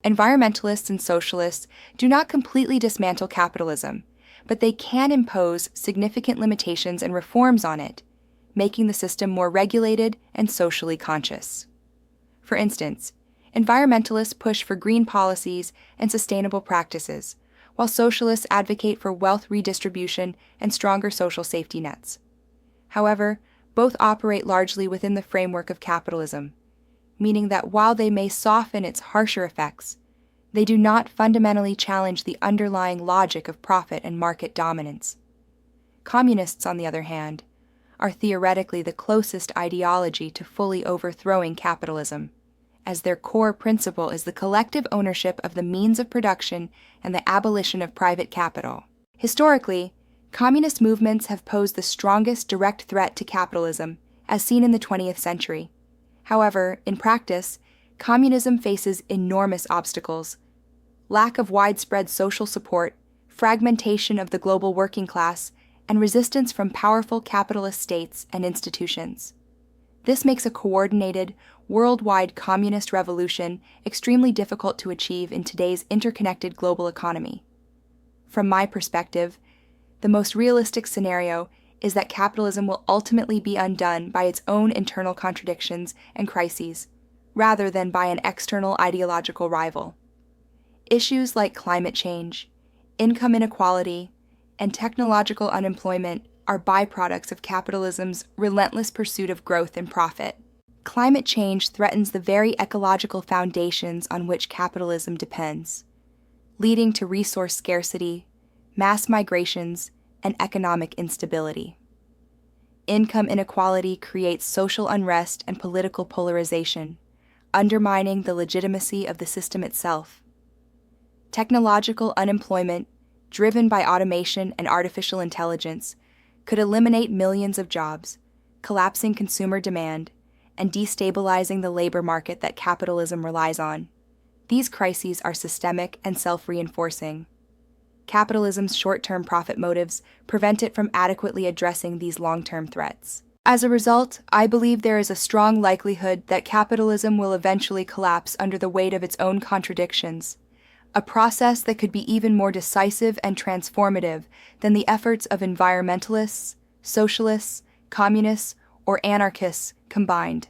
Environmentalists and socialists do not completely dismantle capitalism, but they can impose significant limitations and reforms on it, making the system more regulated and socially conscious. For instance, environmentalists push for green policies and sustainable practices, while socialists advocate for wealth redistribution and stronger social safety nets. However, both operate largely within the framework of capitalism, meaning that while they may soften its harsher effects, they do not fundamentally challenge the underlying logic of profit and market dominance. Communists, on the other hand, are theoretically the closest ideology to fully overthrowing capitalism, as their core principle is the collective ownership of the means of production and the abolition of private capital. Historically, communist movements have posed the strongest direct threat to capitalism, as seen in the 20th century. However, in practice, communism faces enormous obstacles: lack of widespread social support, fragmentation of the global working class, and resistance from powerful capitalist states and institutions. This makes a coordinated, worldwide communist revolution extremely difficult to achieve in today's interconnected global economy. From my perspective, the most realistic scenario is that capitalism will ultimately be undone by its own internal contradictions and crises, rather than by an external ideological rival. Issues like climate change, income inequality, and technological unemployment are byproducts of capitalism's relentless pursuit of growth and profit. Climate change threatens the very ecological foundations on which capitalism depends, leading to resource scarcity, mass migrations, and economic instability. Income inequality creates social unrest and political polarization, undermining the legitimacy of the system itself. Technological unemployment, driven by automation and artificial intelligence, could eliminate millions of jobs, collapsing consumer demand, and destabilizing the labor market that capitalism relies on. These crises are systemic and self-reinforcing. Capitalism's short-term profit motives prevent it from adequately addressing these long-term threats. As a result, I believe there is a strong likelihood that capitalism will eventually collapse under the weight of its own contradictions, a process that could be even more decisive and transformative than the efforts of environmentalists, socialists, communists, or anarchists combined.